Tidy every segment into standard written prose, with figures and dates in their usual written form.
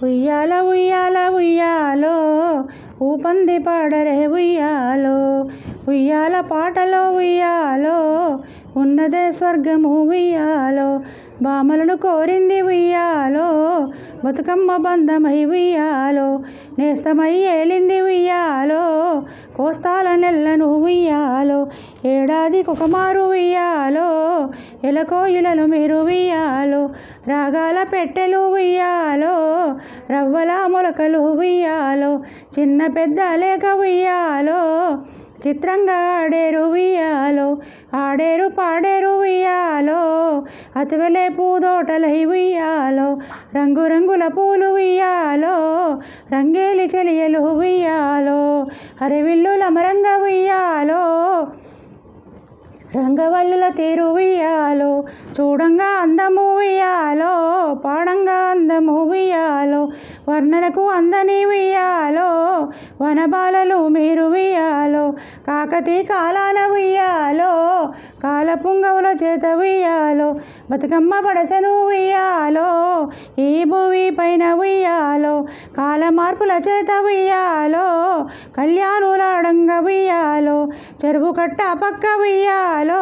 ఉయ్యాల ఉయ్యాల ఉయ్యాలో ఊపంది పాడరే ఉయ్యాలో, ఉయ్యాల పాటలో ఉయ్యాలో ఉన్నదే స్వర్గము ఉయ్యాలో, బామలను కోరింది ఉయ్యాలో బతుకమ్మ బంధమై ఉయ్యాలో, నేస్తమై ఏలింది ఉయ్యాలో కోస్తాల నెల్లను ఉయ్యాలో, ఏడాదికొక మారు ఉయ్యాలో ఎలకోయిలను మీరు ఉయ్యాలో, రాగాల పెట్టెలు ఉయ్యాలో రవ్వల మొలకలు ఉయ్యాలో, చిన్న పెద్ద లేక ఉయ్యాలో చిత్రంగా ఆడేరు ఉయ్యాలో, ఆడేరు పాడేరు ఉయ్యాలో అతివలే పూదోటలై ఉయ్యాలో, రంగురంగుల పూలు ఉయ్యాలో రంగేలి చెలియలు ఉయ్యాలో, హరివిల్లుల మరంగ ఉయ్యాలో రంగవల్లుల తీరు ఉయ్యాలో, చూడంగా అందము ఉయ్యాలో పాడంగా అందము ఉయ్యాలో, వర్ణనకు అందని ఉయ్యాలో వనబాలలు మీరు ఉయ్యాలో, కాకతీ కాలాన ఉయ్యాలో కాలపుంగవుల చేత ఉయ్యాలో, బతుకమ్మ పడసెను ఉయ్యాలో ఈ భూమి పైన ఉయ్యాలో, కాల మార్పుల చేత ఉయ్యాలో కళ్యాణులాడంగ ఉయ్యాలో, చెరువు కట్ట పక్క ఉయ్యాలో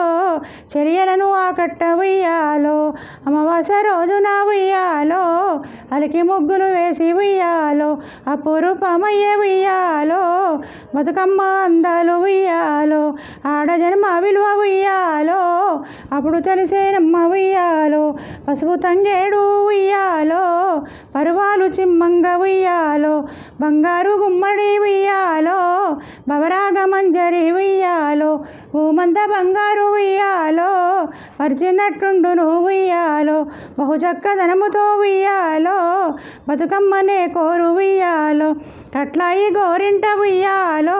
చెరియలను ఆ కట్ట ఉయ్యాలో, అమావాస్య రోజున ఉయ్యాలో అలికి ముగ్గులు వేసి ఉయ్యాలో అపురూపమయ్య ఉయ్యాలో, బతుకమ్మ అందాలు ఉయ్యాలో, ఆడజన్మ విలువ ఉయ్యాలో అప్పుడు తెలిసేనమ్మ ఉయ్యాలో, పసుపు తంగేడు ఉయ్యాలో పరువాలు చిమ్మంగ ఉయ్యాలో, బంగారు గుమ్మడి ఉయ్యాలో భవరాగ మంజరి ఉయ్యాలో, భూమంత బంగారు ఉయ్యాలో పరిచినట్టుండును ఉయ్యాలో, బహుచక్కదనముతో ఉయ్యాలో బతుకమ్మనే కోరు ఉయ్యాలో, కట్లాయి గోరింట ఉయ్యాలో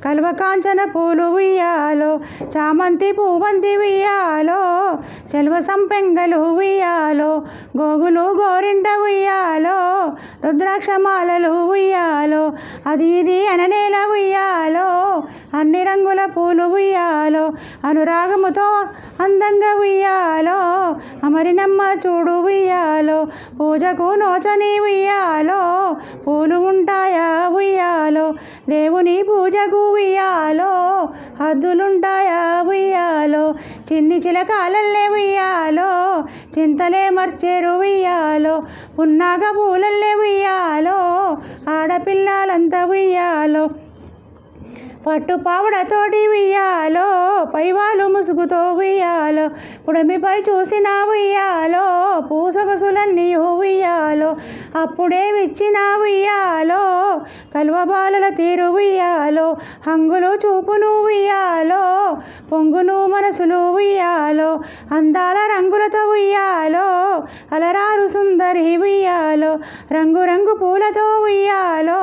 కలువ కాంచన పూలు ఉయ్యాలో, చామంతి పూవంతి ఉయ్యాలో చెలువ సంపెంగలు ఉయ్యాలో, గోగులు గోరింట ఉయ్యాలో రుద్రాక్షమాలలు ఉయ్యాలో, అది ఇది అననేల ఉయ్యాలో అన్ని రంగుల పూలు ఉయ్యాలో, అనురాగముతో అందంగా ఉయ్యాలో అమరినమ్మ చూడు ఉయ్యాలో, పూజకు నోచని ఉయ్యాలో పూలు ఉంటాయా ఉయ్యాలో, దేవుని పూజకు ఉయ్యాలో హద్దులుంటాయా ఉయ్యాలో, చిన్ని చిలకాలల్లే ఉయ్యాలో చింతలే మర్చేరు ఉయ్యాలో, పున్నాగ పూలల్లే ఉయ్యాలో ఆడపిల్లలంతా ఉయ్యాలో, పట్టు పావుడతోటి ఉయ్యాలో పైవాలు ముసుగుతో ఉయ్యాలో, పుడమిపై చూసిన ఉయ్యాలో పూసగసులన్నీ ఉయ్యాలో, అప్పుడే విచ్చిన ఉయ్యాలో కలువ బాలల తీరు ఉయ్యాలో, హంగులు చూపును ఉయ్యాలో పొంగును మనసులు ఉయ్యాలో, అందాల రంగులతో ఉయ్యాలో అలరారు సుందరి ఉయ్యాలో, రంగు పూలతో ఉయ్యాలో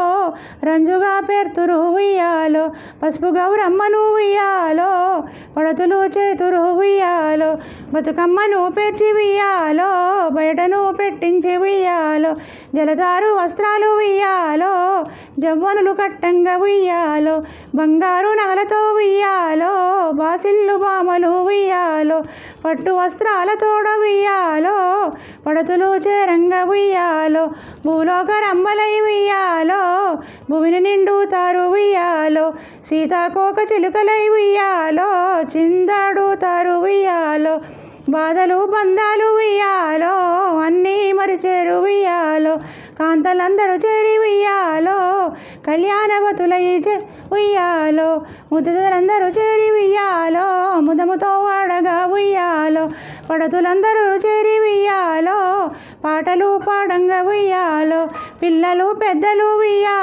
రంజుగా పేర్తురు ఉయ్యాలో, పసుపు గౌరమ్మను ఉయ్యాలో పడతులు చేతురు ఉయ్యాలో, బతుకమ్మను పేర్చి ఉయ్యాలో బయటను పెట్టించి ఉయ్యాలో, జలదారు వస్త్రాలు ఉయ్యాలో జవ్వనులు కట్టంగా ఉయ్యాలో, బంగారు నగలతో ఉయ్యాలో బాసిల్లు బామలు ఉయ్యాలో, పట్టు వస్త్రాలతోడ ఉయ్యాలో పడతులు చేరంగ ఉయ్యాలో, భూలోక రంబలై ఉయ్యాలో భూమిని నిండుతారు ఉయ్యాలో, సీతాకోక చిలుకలై ఉయ్యాలో చిందాడుతారు ఉయ్యాలో, బాధలు బంధాలు ఉయ్యాలో అన్నీ మరిచేరు ఉయ్యాలో, కాంతలందరూ చేరి ఉయ్యాలో కళ్యాణవతులై ఉయ్యాలో, ముద్దులందరూ చేరి ఉయ్యాలో ముదముతో వాడగా ఉయ్యాలో, పడతులందరూ చేరి ఉయ్యాలో పాటలు పాడంగా ఉయ్యాలో, పిల్లలు పెద్దలు ఉయ్యాలో.